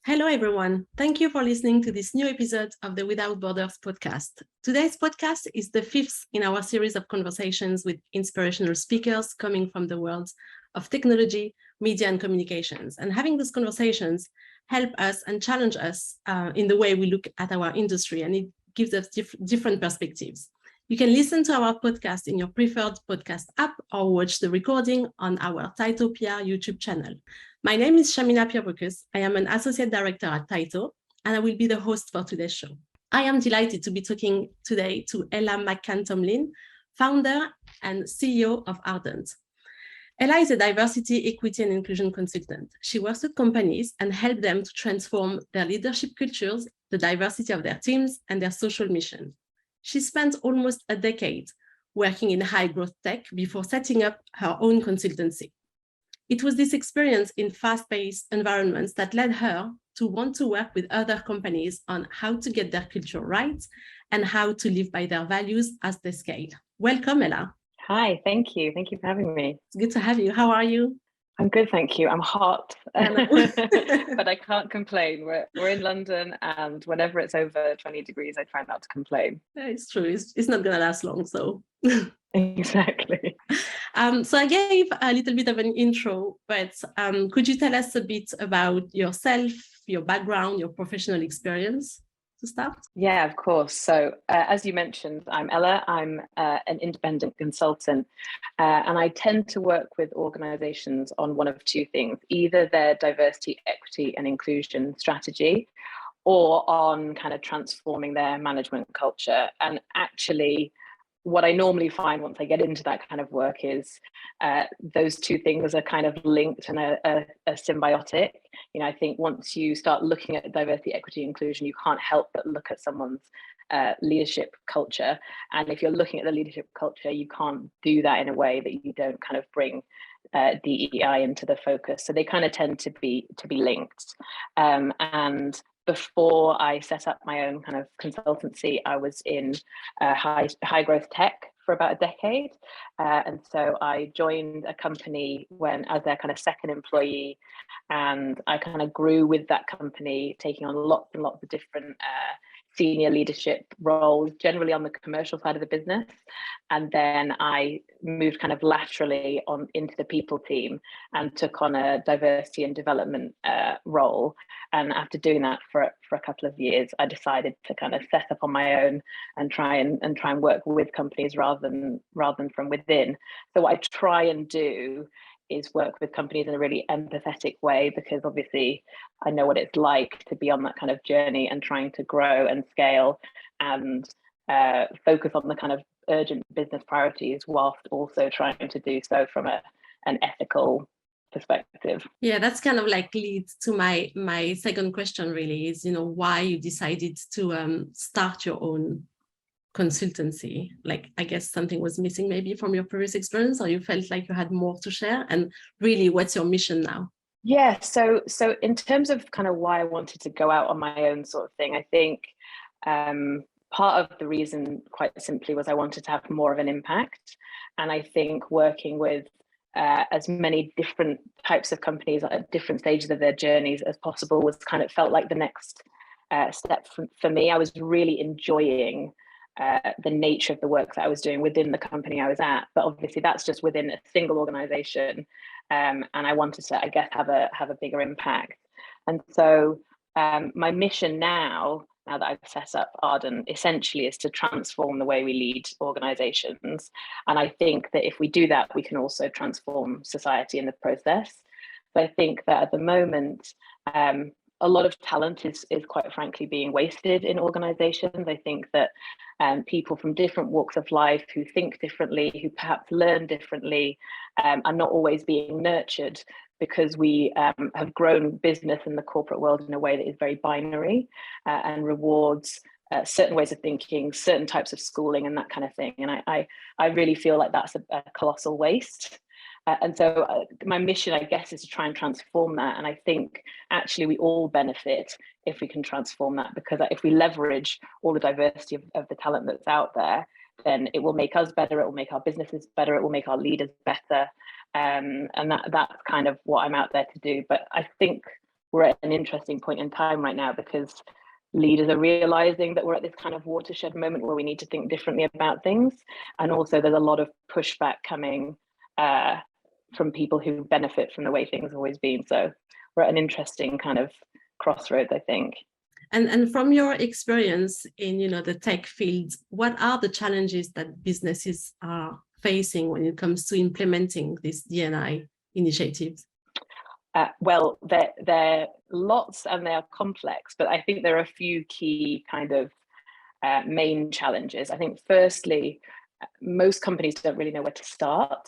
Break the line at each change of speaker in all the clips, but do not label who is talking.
Hello, everyone. Thank you for listening to this new episode of the Without Borders podcast. Today's podcast is the fifth in our series of conversations with inspirational speakers coming from the worlds of technology, media, and communications. And having these conversations help us and challenge us in the way we look at our industry, and it gives us different perspectives. You can listen to our podcast in your preferred podcast app or watch the recording on our Tyto YouTube channel. My name is Shamina Pierbucus. I am an associate director at Tyto, and I will be the host for today's show. I am delighted to be talking today to Ella McCann-Tomlin, founder and CEO of Ardent. Ella is a diversity, equity, and inclusion consultant. She works with companies and helps them to transform their leadership cultures, the diversity of their teams, and their social mission. She spent almost a decade working in high-growth tech before setting up her own consultancy. It was this experience in fast-paced environments that led her to want to work with other companies on how to get their culture right and how to live by their values as they scale. Welcome, Ella.
Hi, thank you. Thank you for having me.
It's good to have you. How are you?
I'm good, thank you. I'm hot, but I can't complain. We're in London, and whenever it's over 20 degrees, I try not to complain.
It's true. It's not going to last long, so.
Exactly.
So I gave a little bit of an intro, but could you tell us a bit about yourself, your background, your professional experience to start?
Yeah, of course. So as you mentioned, I'm Ella. I'm an independent consultant, and I tend to work with organizations on one of two things, either their diversity, equity, and inclusion strategy, or on kind of transforming their management culture. And actually, what I normally find once I get into that kind of work is those two things are kind of linked and are symbiotic. You know, I think once you start looking at diversity, equity, inclusion, you can't help but look at someone's leadership culture. And if you're looking at the leadership culture, you can't do that in a way that you don't kind of bring DE&I into the focus. So they kind of tend to be linked. And before I set up my own kind of consultancy, I was in high growth tech for about a decade. And so I joined a company as their kind of second employee, and I kind of grew with that company, taking on lots and lots of different senior leadership roles, generally on the commercial side of the business. And then I moved kind of laterally on into the people team and took on a diversity and development role. And after doing that for a couple of years, I decided to kind of set up on my own and try and work with companies rather than from within. So what I try and do is work with companies in a really empathetic way, because obviously I know what it's like to be on that kind of journey and trying to grow and scale and focus on the kind of urgent business priorities whilst also trying to do so from an ethical perspective.
Yeah, that's kind of like leads to my second question, really, is, you know, why you decided to start your own consultancy. Like, I guess something was missing maybe from your previous experience, or you felt like you had more to share, and really what's your mission now?
Yeah, so in terms of kind of why I wanted to go out on my own sort of thing, I think part of the reason, quite simply, was I wanted to have more of an impact. And I think working with as many different types of companies at different stages of their journeys as possible was kind of felt like the next step for me. I was really enjoying the nature of the work that I was doing within the company I was at, but obviously that's just within a single organization, and I wanted to, I guess, have a bigger impact. And so my mission now that I've set up Ardent, essentially is to transform the way we lead organizations. And I think that if we do that, we can also transform society in the process. So I think that at the moment, a lot of talent is quite frankly being wasted in organizations. I think that people from different walks of life who think differently, who perhaps learn differently, are not always being nurtured, because we have grown business in the corporate world in a way that is very binary and rewards certain ways of thinking, certain types of schooling and that kind of thing. And I really feel like that's a colossal waste. And so my mission, I guess, is to try and transform that. And I think actually we all benefit if we can transform that, because if we leverage all the diversity of the talent that's out there, then it will make us better, it will make our businesses better, it will make our leaders better. And that's kind of what I'm out there to do. But I think we're at an interesting point in time right now, because leaders are realizing that we're at this kind of watershed moment where we need to think differently about things. And also there's a lot of pushback coming from people who benefit from the way things have always been. So we're at an interesting kind of crossroads, I think.
And from your experience in, the tech field, what are the challenges that businesses are facing when it comes to implementing these D&I initiatives?
Well, they're lots and they're complex, but I think there are a few key kind of main challenges. I think firstly, most companies don't really know where to start,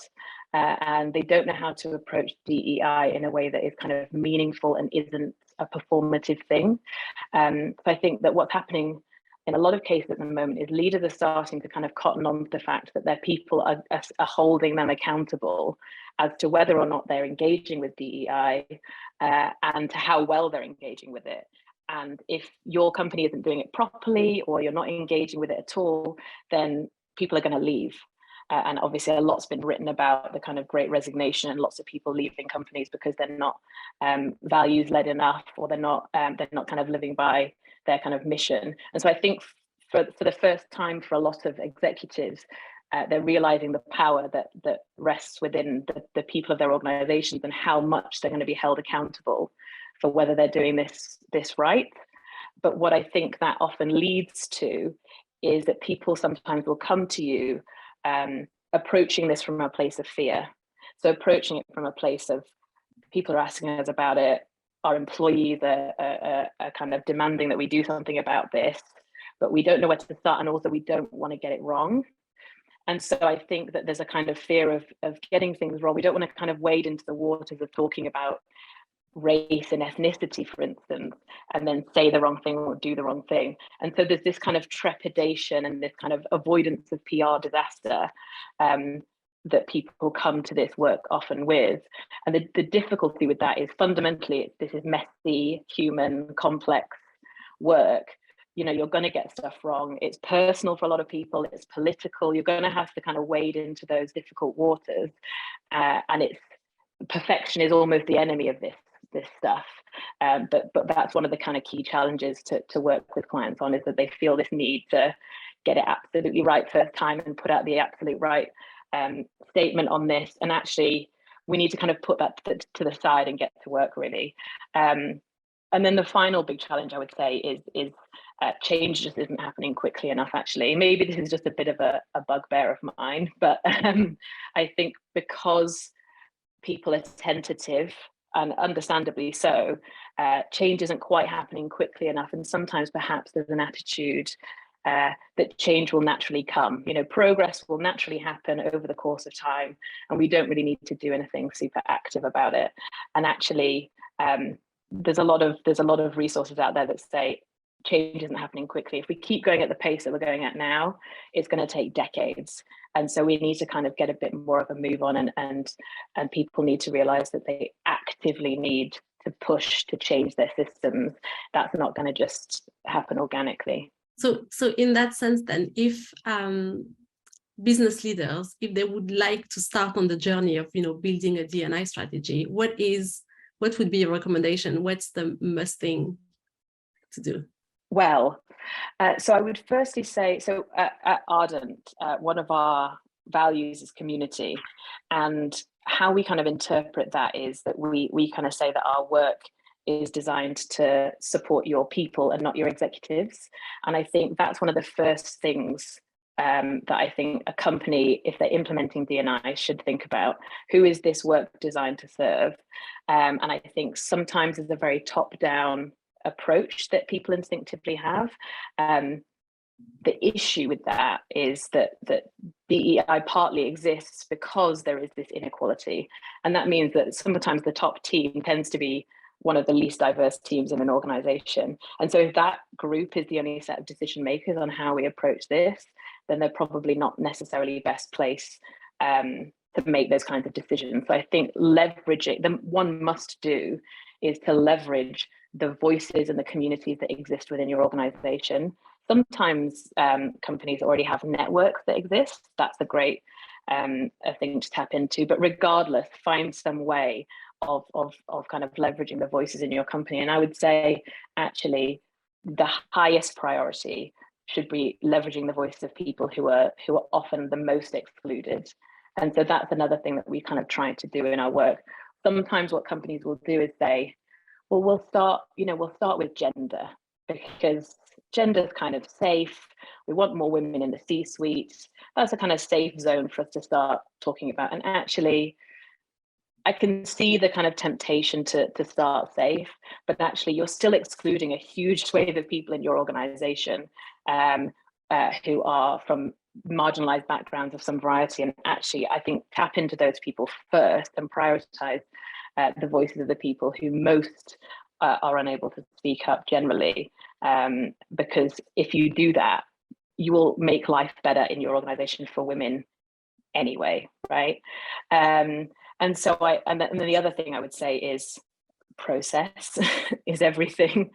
and they don't know how to approach DEI in a way that is kind of meaningful and isn't a performative thing. So I think that what's happening in a lot of cases at the moment is leaders are starting to kind of cotton on to the fact that their people are holding them accountable as to whether or not they're engaging with DEI and how well they're engaging with it. And if your company isn't doing it properly, or you're not engaging with it at all, then people are going to leave. And obviously a lot's been written about the kind of great resignation and lots of people leaving companies because they're not values led enough, or they're not kind of living by their kind of mission. And so I think for the first time for a lot of executives, they're realizing the power that rests within the people of their organizations, and how much they're going to be held accountable for whether they're doing this right. But what I think that often leads to is that people sometimes will come to you approaching this from a place of fear. So approaching it from a place of, people are asking us about it, our employees are kind of demanding that we do something about this, but we don't know where to start, and also we don't want to get it wrong. And so I think that there's a kind of fear of getting things wrong. We don't want to kind of wade into the waters of talking about race and ethnicity, for instance, and then say the wrong thing or do the wrong thing. And so there's this kind of trepidation and this kind of avoidance of PR disaster that people come to this work often with. And the difficulty with that is fundamentally, this is messy, human, complex work. You're going to get stuff wrong. It's personal for a lot of people. It's political. You're going to have to kind of wade into those difficult waters. And perfection is almost the enemy of this stuff. But that's one of the kind of key challenges to work with clients on, is that they feel this need to get it absolutely right first time and put out the absolute right statement on this. And actually, we need to kind of put that to the side and get to work, really. And then the final big challenge, I would say, is change just isn't happening quickly enough, actually. Maybe this is just a bit of a bugbear of mine, but I think because people are tentative, and understandably so, change isn't quite happening quickly enough. And sometimes perhaps there's an attitude that change will naturally come. Progress will naturally happen over the course of time, and we don't really need to do anything super active about it. And actually, there's a lot of resources out there that say change isn't happening quickly. If we keep going at the pace that we're going at now, it's going to take decades. And so we need to kind of get a bit more of a move on, and people need to realize that they actively need to push to change their systems. That's not going to just happen organically.
So in that sense, then, if business leaders, if they would like to start on the journey of building a D&I strategy, what would be your recommendation? What's the must thing to do?
Well, so I would firstly say, so at Ardent, one of our values is community, and how we kind of interpret that is that we kind of say that our work is designed to support your people and not your executives. And I think that's one of the first things that I think a company, if they're implementing D&I, should think about. Who is this work designed to serve? And I think sometimes there's a very top-down approach that people instinctively have. The issue with that is that DEI partly exists because there is this inequality. And that means that sometimes the top team tends to be one of the least diverse teams in an organization. And so if that group is the only set of decision makers on how we approach this, then they're probably not necessarily best placed to make those kinds of decisions. So I think leveraging, the one must do is to leverage the voices and the communities that exist within your organization. Sometimes companies already have networks that exist. That's a great a thing to tap into. But regardless, find some way of kind of leveraging the voices in your company. And I would say actually the highest priority should be leveraging the voices of people who are often the most excluded. And so that's another thing that we kind of try to do in our work. Sometimes what companies will do is say, well, we'll start with gender, because gender is kind of safe. We want more women in the C-suite. That's a kind of safe zone for us to start talking about. And actually, I can see the kind of temptation to start safe, but actually you're still excluding a huge swathe of people in your organization who are from marginalized backgrounds of some variety. And actually, I think tap into those people first and prioritize the voices of the people who most are unable to speak up generally. Because if you do that, you will make life better in your organization for women anyway, right? And so and then the other thing I would say is process is everything.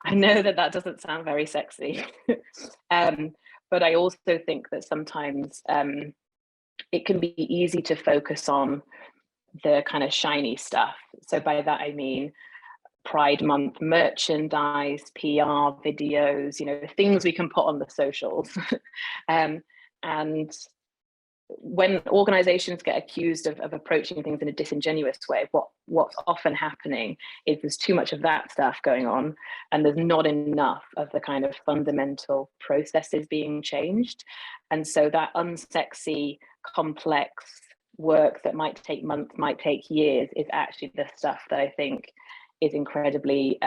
I know that doesn't sound very sexy, but I also think that sometimes it can be easy to focus on the kind of shiny stuff. So by that I mean Pride Month merchandise, PR videos, things we can put on the socials. And when organizations get accused of approaching things in a disingenuous way, what's often happening is there's too much of that stuff going on, and there's not enough of the kind of fundamental processes being changed. And so that unsexy, complex work that might take months, might take years, is actually the stuff that I think is incredibly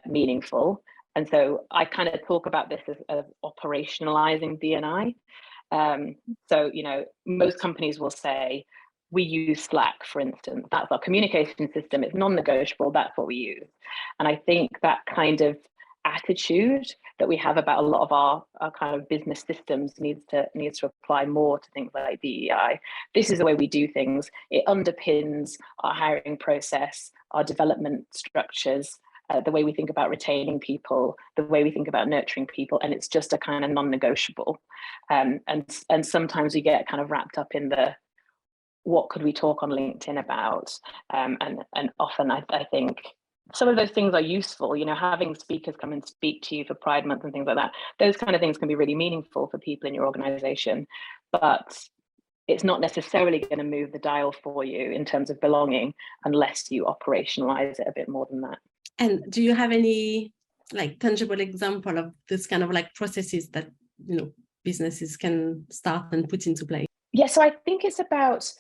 meaningful. And so I kind of talk about this as operationalizing DE&I. So, most companies will say, we use Slack, for instance. That's our communication system. It's non-negotiable. That's what we use. And I think that kind of attitude that we have about a lot of our kind of business systems needs to apply more to things like DEI. This is the way we do things. It underpins our hiring process, our development structures, the way we think about retaining people, the way we think about nurturing people, and it's just a kind of non-negotiable. And sometimes we get kind of wrapped up in the what could we talk on LinkedIn about, and often I think some of those things are useful. Having speakers come and speak to you for Pride Month and things like that. Those kind of things can be really meaningful for people in your organization, but it's not necessarily going to move the dial for you in terms of belonging unless you operationalize it a bit more than that.
And do you have any tangible example of this kind of processes that businesses can start and put into place?
Yeah, so I think it's about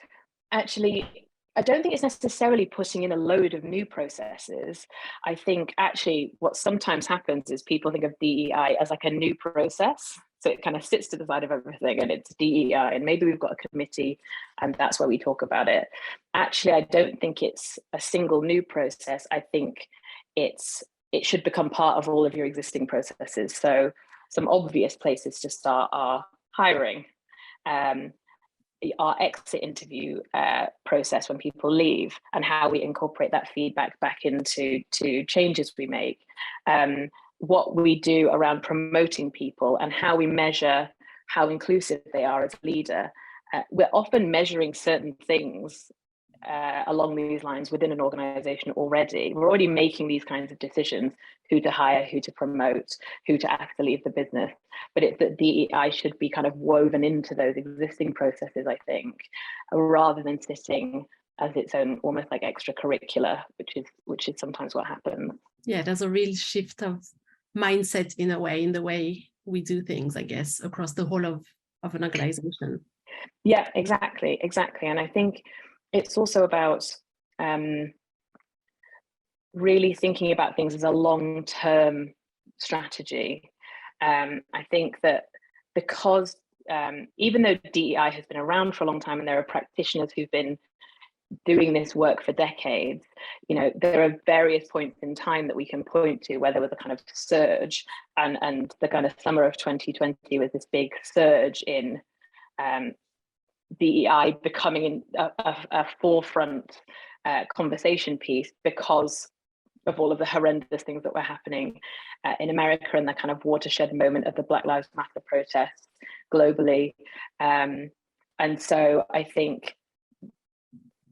actually, I don't think it's necessarily putting in a load of new processes. I think actually what sometimes happens is people think of DEI as a new process. So it kind of sits to the side of everything and it's DEI, and maybe we've got a committee and that's where we talk about it. Actually, I don't think it's a single new process. I think it should become part of all of your existing processes. So some obvious places to start are hiring, our exit interview process when people leave, and how we incorporate that feedback back into changes we make, what we do around promoting people and how we measure how inclusive they are as a leader. We're often measuring certain things along these lines within an organization already. We're already making these kinds of decisions, who to hire, who to promote, who to ask to leave the business. But it's that DEI should be kind of woven into those existing processes, I think, rather than sitting as its own almost extracurricular, which is sometimes what happens.
Yeah, there's a real shift of mindset in the way we do things, I guess, across the whole of an organization.
Yeah, exactly. And I think it's also about really thinking about things as a long-term strategy. I think that because even though DEI has been around for a long time and there are practitioners who've been doing this work for decades, there are various points in time that we can point to where there was a kind of surge, and the kind of summer of 2020 was this big surge in DEI becoming a forefront conversation piece because of all of the horrendous things that were happening in America and the kind of watershed moment of the Black Lives Matter protests globally. And so I think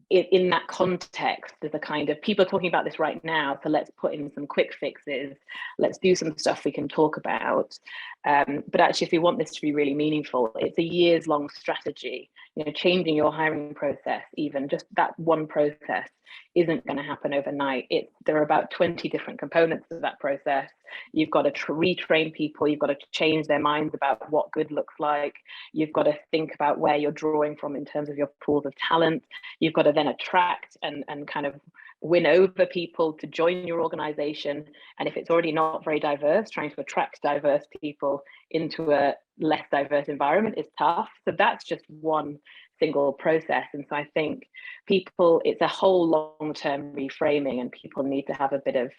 in that context, there's a kind of, people are talking about this right now, so let's put in some quick fixes, let's do some stuff we can talk about. But actually, if we want this to be really meaningful, it's a years-long strategy. You know, changing your hiring process, even just that one process, isn't going to happen overnight. There are about 20 different components of that process. You've got to retrain people, you've got to change their minds about what good looks like, you've got to think about where you're drawing from in terms of your pools of talent, you've got to then attract and kind of win over people to join your organization. And if it's already not very diverse, trying to attract diverse people into a less diverse environment is tough. So that's just one single process. And so I think it's a whole long-term reframing, and people need to have a bit of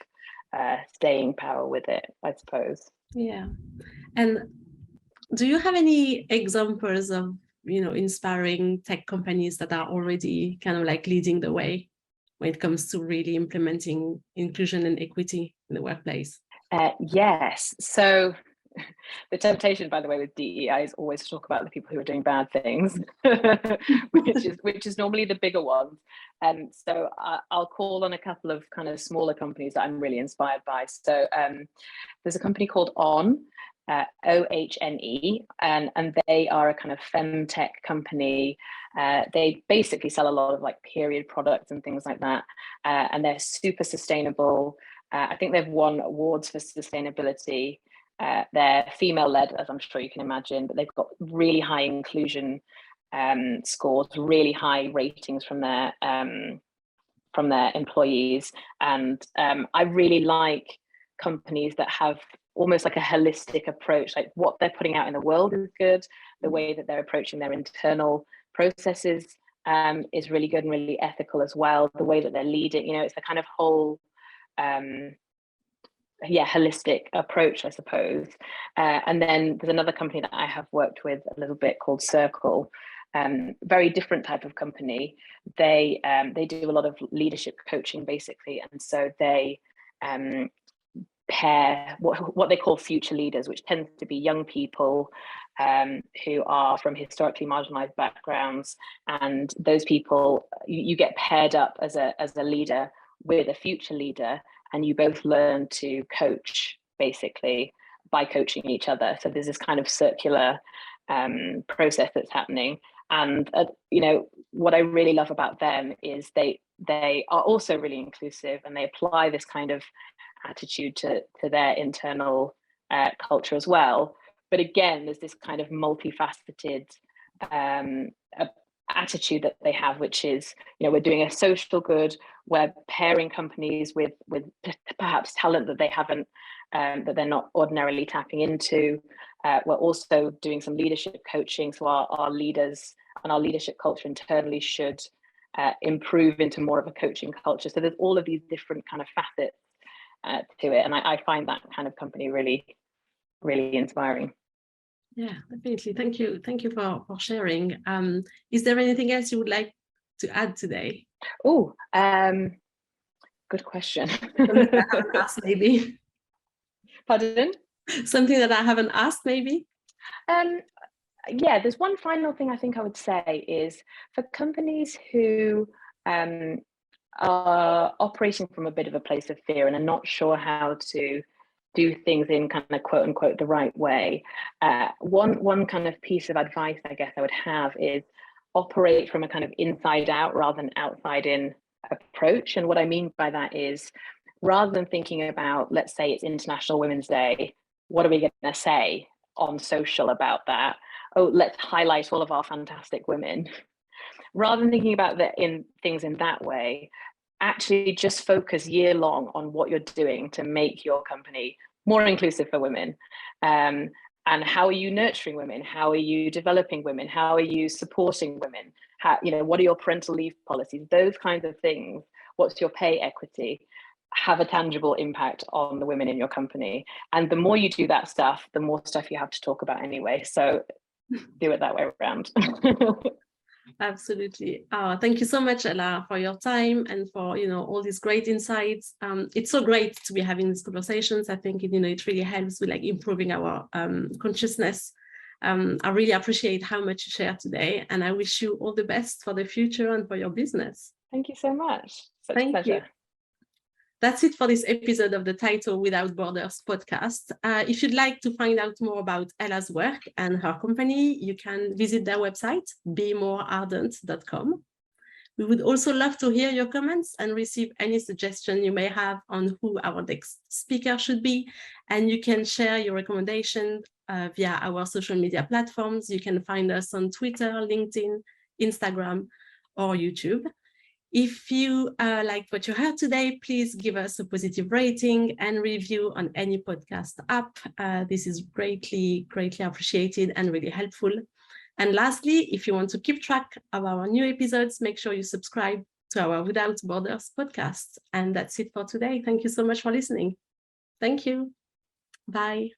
staying power with it, I suppose.
Yeah. And do you have any examples of, inspiring tech companies that are already kind of like leading the way when it comes to really implementing inclusion and equity in the workplace?
Yes. So the temptation, by the way, with DEI is always to talk about the people who are doing bad things, which is normally the bigger ones. And so I'll call on a couple of kind of smaller companies that I'm really inspired by. So there's a company called OHNE, and they are a kind of femtech company. They basically sell a lot of like period products and things like that, and they're super sustainable. I think they've won awards for sustainability. They're female-led, as I'm sure you can imagine, but they've got really high inclusion scores, really high ratings from their employees. And I really like companies that have almost like a holistic approach, like what they're putting out in the world is good, the way that they're approaching their internal processes is really good and really ethical as well, the way that they're leading, it's the kind of whole holistic approach, I suppose. And then there's another company that I have worked with a little bit called Circle. Very different type of company. They do a lot of leadership coaching, basically, and so they pair what they call future leaders, which tends to be young people who are from historically marginalized backgrounds, and those people, you get paired up as a leader with a future leader, and you both learn to coach basically by coaching each other. So there's this kind of circular process that's happening. And what I really love about them is they are also really inclusive, and they apply this kind of attitude to their internal culture as well. But again, there's this kind of multifaceted attitude that they have, which is, we're doing a social good, we're pairing companies with perhaps talent that they haven't, that they're not ordinarily tapping into. We're also doing some leadership coaching, so our leaders and our leadership culture internally should improve into more of a coaching culture. So there's all of these different kind of facets to it, and I find that kind of company really, really inspiring.
Yeah, definitely. Thank you for sharing. Is there anything else you would like to add today?
Oh, good question.
Something that I haven't asked, maybe.
Pardon?
Something that I haven't asked, maybe.
Yeah, there's one final thing I think I would say is, for companies who are operating from a bit of a place of fear and are not sure how to do things in kind of quote unquote the right way, one kind of piece of advice I guess I would have is operate from a kind of inside out rather than outside in approach. And what I mean by that is, rather than thinking about, let's say it's International Women's Day, what are we going to say on social about that? Oh, let's highlight all of our fantastic women. Rather than thinking about things in that way, actually just focus year long on what you're doing to make your company more inclusive for women. And how are you nurturing women? How are you developing women? How are you supporting women? What are your parental leave policies? Those kinds of things. What's your pay equity? Have a tangible impact on the women in your company. And the more you do that stuff, the more stuff you have to talk about anyway. So do it that way around.
Absolutely. Thank you so much, Ella, for your time and for all these great insights. It's so great to be having these conversations. I think it really helps with like improving our consciousness I really appreciate how much you shared today, and I wish you all the best for the future and for your business.
Thank you so much. Such a
Thank
pleasure.
you. That's it for this episode of the Tyto Without Borders podcast. If you'd like to find out more about Ella's work and her company, you can visit their website, bemoreardent.com. We would also love to hear your comments and receive any suggestion you may have on who our next speaker should be. And you can share your recommendation via our social media platforms. You can find us on Twitter, LinkedIn, Instagram, or YouTube. If you liked what you heard today, please give us a positive rating and review on any podcast app. This is greatly appreciated and really helpful. And lastly, if you want to keep track of our new episodes, make sure you subscribe to our Without Borders podcast. And that's it for today. Thank you so much for listening. Thank you. Bye.